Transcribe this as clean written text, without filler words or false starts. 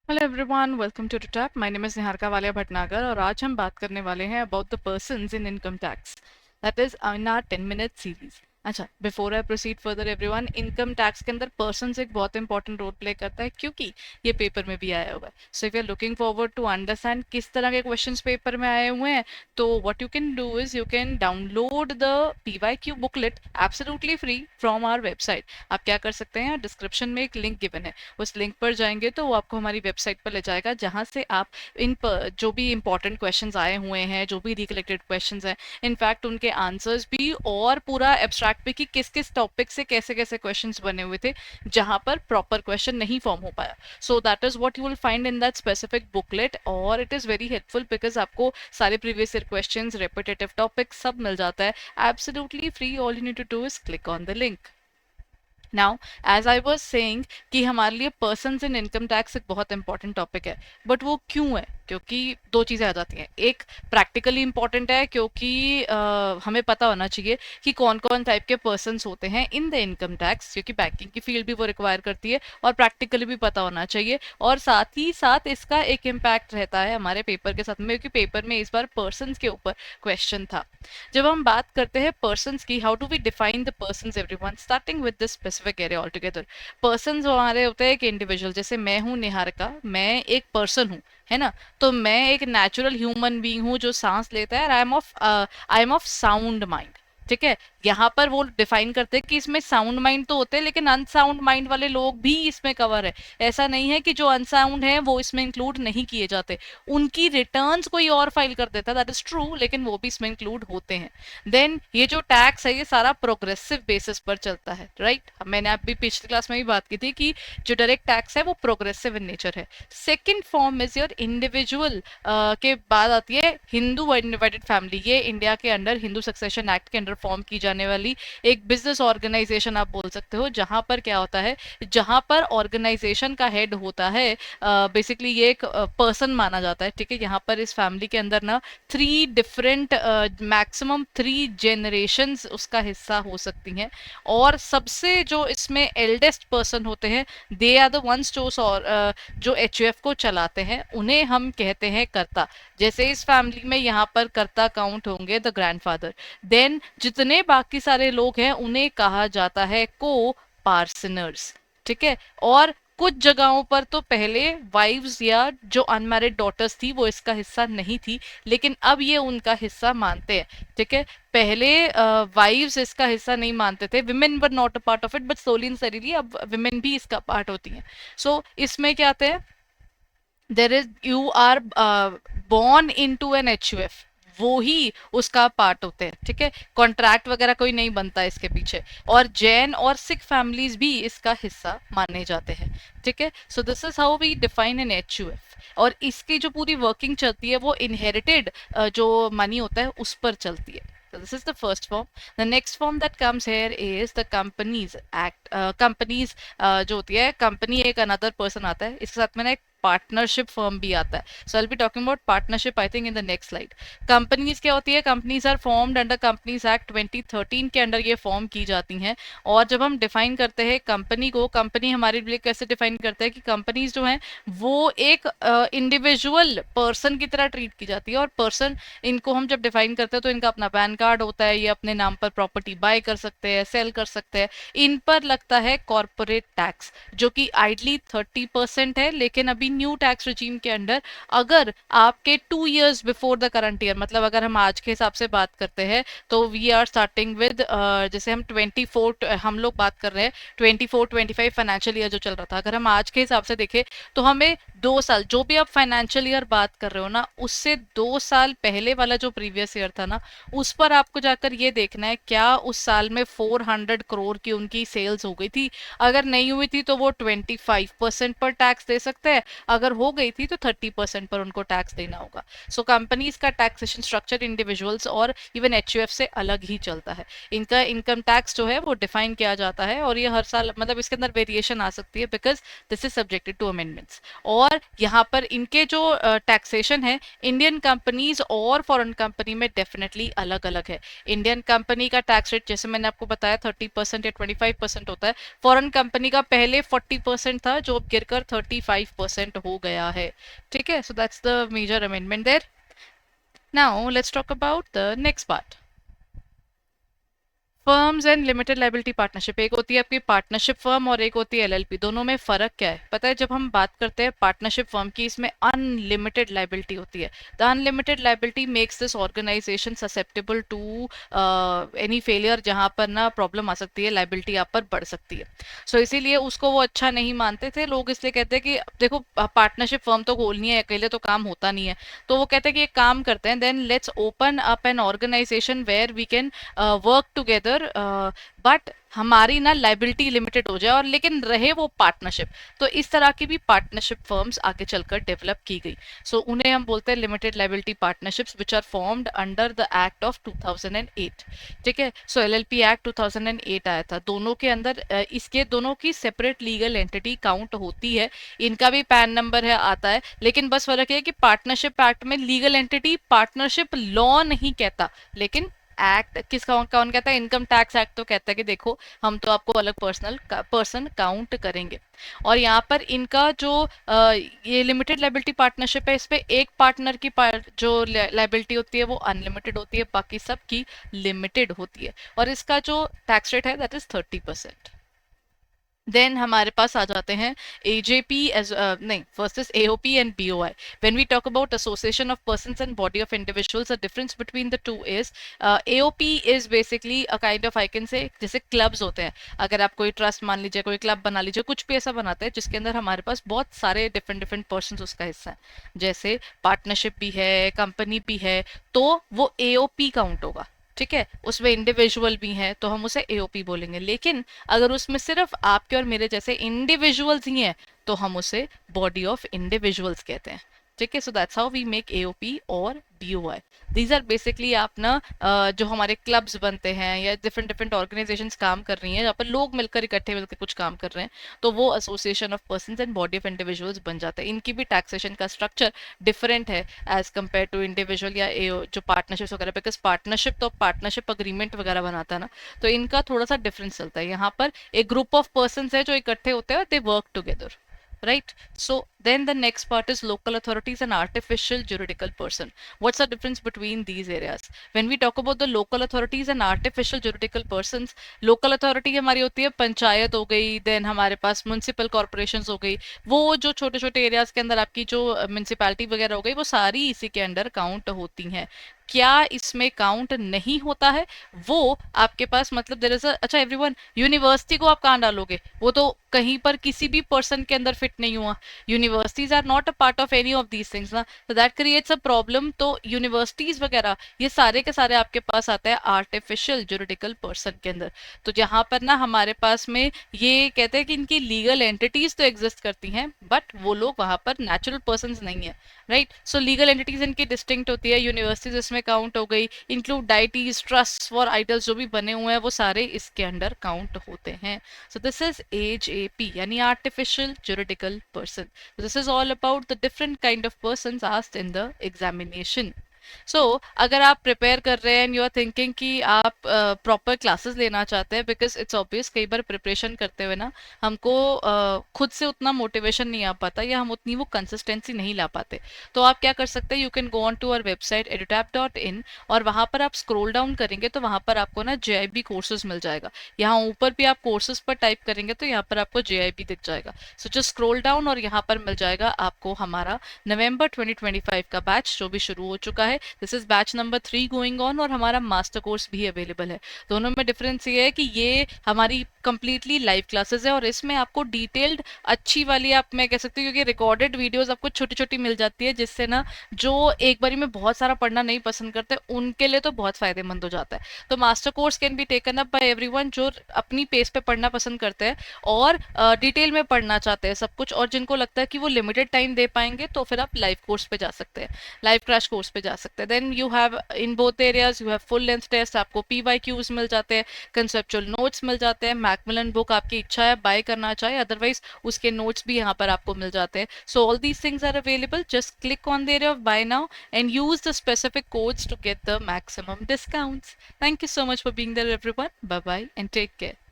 Hello everyone, welcome to tap. My name is Niharika Walia Bhatnagar और आज हम बात करने वाले हैं about the persons in income tax, that is in our 10 minute series. अच्छा, before I proceed further everyone, income tax के अंदर पर्सन्स एक बहुत इंपॉर्टेंट रोल प्ले करता है क्योंकि ये पेपर में भी आया हुआ है। So if you are looking forward to understand किस तरह के क्वेश्चंस पेपर में आए हुए हैं, तो what you can do is you can download the PYQ booklet absolutely free from our website. आप क्या कर सकते हैं, डिस्क्रिप्शन में एक लिंक गिवन है, उस लिंक पर जाएंगे तो वो आपको हमारी वेबसाइट पर ले जाएगा, जहां से आप जो भी इंपॉर्टेंट क्वेश्चंस आए हुए हैं, जो भी रिकलेक्टेड क्वेश्चंस हैं, इनफैक्ट उनके आंसर्स भी और पूरा एब्स्ट्रैक्ट भी कि किस किस टॉपिक से कैसे कैसे क्वेश्चंस बने हुए थे जहां पर प्रॉपर क्वेश्चन नहीं फॉर्म हो पाया। So that is what you will find in that specific booklet, और it is very helpful because आपको सारे previous year question, repetitive topic सब मिल जाता है absolutely free. All you need to do is click on the link. Now as I was saying कि हमारे लिए पर्सन्स इन इनकम टैक्स एक बहुत इंपॉर्टेंट टॉपिक है, बट वो क्यों है? क्योंकि दो चीज़ें आ जाती हैं। एक प्रैक्टिकली इंपॉर्टेंट है क्योंकि हमें पता होना चाहिए कि कौन कौन टाइप के पर्सन्स होते हैं इन द इनकम टैक्स, क्योंकि बैंकिंग की फील्ड भी वो रिक्वायर करती है और प्रैक्टिकली भी पता होना चाहिए। और साथ ही साथ इसका एक इम्पैक्ट रहता है हमारे पेपर के साथ में, क्योंकि पेपर में इस बार पर्सन्स के ऊपर क्वेश्चन था। जब हम बात करते हैं पर्सन्स की, how do we define the persons everyone, starting with this specific area all together. Persons हमारे होते हैं एक इंडिविजुअल, जैसे मैं हूँ निहारिका, मैं एक पर्सन हूँ, है ना? तो मैं एक नेचुरल ह्यूमन बीइंग हूँ जो सांस लेता है, I am of sound mind. ठीक है, यहाँ पर वो डिफाइन करते हैं कि इसमें साउंड माइंड तो होते हैं लेकिन अनसाउंड माइंड वाले लोग भी इसमें कवर है। ऐसा नहीं है कि जो अनसाउंड है वो इसमें इंक्लूड नहीं किए जाते, उनकी रिटर्न्स कोई और फाइल कर देता है, दैट इज ट्रू, लेकिन वो भी इसमें इंक्लूड होते हैं। देन ये जो टैक्स है ये सारा प्रोग्रेसिव बेसिस पर चलता है, राइट? मैंने अभी पिछली क्लास में भी बात की थी कि जो डायरेक्ट टैक्स है वो प्रोग्रेसिव इन नेचर है। Second form is your individual. के बाद आती है हिंदू डिवाइडेड फैमिली। ये इंडिया के अंडर हिंदू सक्सेशन एक्ट के अंडर फॉर्म की जाने वाली एक बिजनेस ऑर्गेनाइजेशन आप बोल सकते हो, जहां पर क्या होता है, जहां पर ऑर्गेनाइजेशन का हेड होता है, बेसिकली ये एक पर्सन माना जाता है। ठीक है, यहाँ पर इस फैमिली के अंदर ना 3 डिफरेंट मैक्सिमम 3 जनरेशंस उसका हिस्सा हो सकती हैं, और सबसे जो इसमें एल्डेस्ट पर्सन होते हैं, दे आर द वंस जो HUF को चलाते हैं, उन्हें हम कहते हैं कर्ता। जैसे इस फैमिली में यहाँ पर कर्ता काउंट होंगे द ग्रैंडफादर। देन जितने बाकी सारे लोग हैं उन्हें कहा जाता है को पार्सनर्स। ठीक है, और कुछ जगहों पर तो पहले वाइव्स या जो अनमैरिड डॉटर्स थी वो इसका हिस्सा नहीं थी, लेकिन अब ये उनका हिस्सा मानते हैं। ठीक है, पहले वाइव्स इसका हिस्सा नहीं मानते थे, women were not a part of it, but slowly and steadily अब विमेन भी इसका पार्ट होती हैं। सो इसमें क्या आते हैं, there is you are born in to an HUF, वो ही उसका पार्ट होते हैं। ठीक है, कॉन्ट्रैक्ट वगैरह कोई नहीं बनता इसके पीछे। और जैन और सिख फैमिलीज भी इसका हिस्सा माने जाते हैं। ठीक है, so this is how we define an HUF। और इसकी जो पूरी वर्किंग चलती है वो इनहेरिटेड जो मनी होता है उस पर चलती है। So this is the first form. The next form that comes here is the Companies Act. Companies जो होती है, कंपनी एक अनदर पर्सन आता है, इसके साथ में ना एक पार्टनरशिप फर्म भी आता है। So I be talking about partnership I think in the next slide. Companies क्या होती है, companies are formed under companies act 2013 के अंडर ये फॉर्म की जाती हैं। और जब हम डिफाइन करते हैं कंपनी को, कंपनी हमारे लिए कैसे डिफाइन करते हैं कि कंपनीज जो हैं वो एक इंडिविजुअल पर्सन की तरह ट्रीट की जाती है। और पर्सन, इनको हम जब डिफाइन करते हैं तो इनका अपना पैन कार्ड होता है, ये अपने नाम पर प्रॉपर्टी बाय कर सकते हैं, सेल कर सकते हैं। इन पर लगता है कॉर्पोरेट टैक्स, जो कि आइडली 30% है, लेकिन अभी न्यू टैक्स रिजीम के अंडर अगर आपके 2 years before the current year, मतलब अगर हम आज के हिसाब से बात करते हैं तो वी आर स्टार्टिंग विद, जैसे हम 24 हम लोग बात कर रहे हैं 24-25 फाइनेंशियल ईयर जो चल रहा था, अगर हम आज के हिसाब से देखें तो हमें 2 साल, जो भी आप फाइनेंशियल ईयर बात कर रहे हो ना, उससे 2 साल पहले वाला जो प्रीवियस ईयर था ना, उस पर आपको जाकर ये देखना है क्या उस साल में 400 करोड़ की उनकी सेल्स हो गई थी। अगर नहीं हुई थी तो वो 25% पर टैक्स दे सकते हैं, अगर हो गई थी तो 30% पर उनको टैक्स देना होगा। सो कंपनीज का टैक्सेशन स्ट्रक्चर इंडिविजुअल्स और इवन HUF से अलग ही चलता है। इनका इनकम टैक्स जो है वो डिफाइन किया जाता है, और ये हर साल, मतलब इसके अंदर वेरिएशन आ सकती है because this is subjected to amendments. और और यहाँ पर इनके जो टैक्सेशन है इंडियन कंपनीज और फॉरेन कंपनी में डेफिनेटली अलग अलग है। इंडियन कंपनी का टैक्स रेट जैसे मैंने आपको बताया 30% या 25% होता है। फॉरेन कंपनी का पहले 40% था जो अब गिरकर 35% हो गया है। ठीक है, so that's the major amendment there. Now let's talk about the next part, firms and limited liability partnership. एक होती है आपकी पार्टनरशिप फर्म और एक होती है एलएलपी। दोनों में फर्क क्या है पता है? जब हम बात करते हैं पार्टनरशिप फर्म की, इसमें अनलिमिटेड लाइबिलिटी होती है। The unlimited liability makes this organisation susceptible to any failure, जहां पर ना प्रॉब्लम आ सकती है, लाइबिलिटी आप पर बढ़ सकती है। सो इसीलिए उसको वो अच्छा नहीं मानते थे लोग, इसलिए कहते हैं कि देखो पार्टनरशिप फर्म तो खोलनी है, अकेले तो काम होता नहीं है। तो वो कहते हैं कि एक काम करते हैं, then let's open up an organisation where we can work together, but हमारी ना लाइबिलिटी लिमिटेड हो जाए और लेकिन रहे वो पार्टनरशिप। तो इस तरह की भी पार्टनरशिप फर्म्स आगे चलकर डेवलप की गई। सो उन्हें हम बोलते हैं limited liability partnerships which are formed under the act of 2008। ठीक है, सो एलएलपी एक्ट 2008 आया था। दोनों के अंदर इसके दोनों की सेपरेट लीगल एंटिटी काउंट होती है, इनका भी पैन नंबर है आता है, लेकिन बस फर्क है कि पार्टनरशिप एक्ट में लीगल एंटिटी पार्टनरशिप लॉ नहीं कहता, लेकिन एक्ट किसका कौन कहता है? इनकम टैक्स एक्ट तो कहता है कि देखो हम तो आपको अलग पर्सन काउंट करेंगे। और यहाँ पर इनका जो ये लिमिटेड लाइबिलिटी पार्टनरशिप है, इसपे एक पार्टनर की जो लाइबिलिटी होती है वो अनलिमिटेड होती है, बाकी सब की लिमिटेड होती है। और इसका जो टैक्स रेट है दैट इज 30%। देन हमारे पास आ जाते हैं एजेपी एज नहीं, first is AOP and BOI. When we talk about association of persons and body of individuals, the difference between the two is AOP is basically a kind of, I can say, जैसे clubs होते हैं। अगर आप कोई trust मान लीजिए, कोई club बना लीजिए, कुछ भी ऐसा बनाते हैं जिसके अंदर हमारे पास बहुत सारे डिफरेंट डिफरेंट पर्सन उसका हिस्सा है, जैसे पार्टनरशिप भी है, कंपनी भी है, तो वो एओपी काउंट होगा। ठीक है, उसमें इंडिविजुअल भी हैं तो हम उसे एओपी बोलेंगे। लेकिन अगर उसमें सिर्फ आपके और मेरे जैसे इंडिविजुअल्स ही हैं तो हम उसे बॉडी ऑफ इंडिविजुअल्स कहते हैं। ठीक है, so that's how we make AOP और बीओआई। दीज आर बेसिकली आप ना जो हमारे क्लब्स बनते हैं या डिफरेंट डिफरेंट ऑर्गेनाइजेशंस काम कर रही हैं, जहाँ पर लोग मिलकर इकट्ठे मिलकर कुछ काम कर रहे हैं, तो वो association of persons and body of individuals बन जाते हैं। इनकी भी टैक्सेशन का स्ट्रक्चर डिफरेंट है एज कम्पेयर टू इंडिविजुअल या जो पार्टनरशिप वगैरह, बिकॉज पार्टनरशिप तो पार्टनरशिप अग्रीमेंट वगैरह बनाता है ना, तो इनका थोड़ा सा डिफरेंस चलता है। यहाँ पर एक ग्रुप ऑफ पर्सन है जो इकट्ठे होते हैं, they work together, right? So then the next part is local authorities and artificial juridical person. What's the difference between these areas? When we talk about the local authorities and artificial juridical persons, local authority हमारी होती है पंचायत हो गई, then हमारे पास municipal corporations हो गई, वो जो छोटे छोटे एरियाज के अंदर आपकी जो म्यूनसिपैलिटी वगैरह हो गई, वो सारी इसी के अंडर काउंट होती हैं। क्या इसमें काउंट नहीं होता है वो आपके पास, मतलब देयर इज अच्छा एवरीवन, यूनिवर्सिटी को आप कहाँ डालोगे? वो तो कहीं पर किसी भी पर्सन के अंदर फिट नहीं हुआ। Universities are not a part of any of these things ना, तो दैट क्रिएट्स अ प्रॉब्लम। तो यूनिवर्सिटीज वगैरह ये सारे के सारे आपके पास आते हैं आर्टिफिशियल जुरिडिकल पर्सन के अंदर। तो जहां पर ना हमारे पास में ये कहते हैं कि इनकी लीगल एंटिटीज तो एग्जिस्ट करती हैं, बट वो लोग वहां पर नेचुरल पर्सन नहीं है, राइट? सो लीगल एंटिटीज इनकी डिस्टिंक्ट होती है, यूनिवर्सिटीज इसमें काउंट हो गई, include deities, trust for idols जो भी बने हुए हैं वो सारे इसके अंडर काउंट होते हैं। सो दिस इज AJP यानी artificial juridical person. This is all about the different kind of persons asked in the examination. So अगर आप प्रिपेयर कर रहे हैं एंड यू आर थिंकिंग कि आप प्रॉपर क्लासेस लेना चाहते हैं, बिकॉज इट्स ऑब्वियस कई बार प्रिपरेशन करते हुए ना हमको खुद से उतना मोटिवेशन नहीं आ पाता या हम उतनी वो कंसिस्टेंसी नहीं ला पाते, तो आप क्या कर सकते हैं, you can go on to our website edutap.in और वहाँ पर आप स्क्रोल डाउन करेंगे तो वहाँ पर आपको ना JIB कोर्सेज मिल जाएगा। यहाँ ऊपर भी आप कोर्सेज पर टाइप करेंगे तो यहाँ पर आपको JIB दिख जाएगा। सो जस्ट स्क्रोल डाउन और यहाँ पर मिल जाएगा आपको हमारा नवंबर 2025 का बैच जो भी शुरू हो चुका है। This is batch number 3 going on और हमारा मास्टर कोर्स भी अवेलेबल है। दोनों में डिफरेंस ये है कि ये हमारी कंप्लीटली लाइव क्लासेस है और इसमें आपको डिटेल्ड अच्छी वाली, आप मैं कह सकती हूँ, क्योंकि रिकॉर्डेड वीडियोस आपको छोटी छोटी मिल जाती है, जिससे ना जो एक बारी में बहुत सारा पढ़ना नहीं पसंद करते उनके लिए तो बहुत फायदेमंद हो जाता है। तो master course can be taken up by everyone जो अपनी पेस पे पढ़ना पसंद करते हैं और डिटेल में पढ़ना चाहते हैं सब कुछ, और जिनको लगता है कि वो लिमिटेड टाइम दे पाएंगे तो फिर आप लाइव कोर्स पे जा सकते हैं, लाइव क्रैश कोर्स पे जा सकते हैं. Then you have in both areas you have full length test, आपको PYQs मिल जाते हैं, कंसेप्चुअल नोट्स मिल जाते हैं. मैकमिलन बुक आपकी इच्छा है बाय करना चाहे, अदरवाइज उसके नोट्स भी यहाँ पर आपको मिल जाते हैं. So all these things are available. Just click on the area of buy now and use the specific codes to get the maximum discounts. Thank you so much for being there everyone. Bye bye and take care.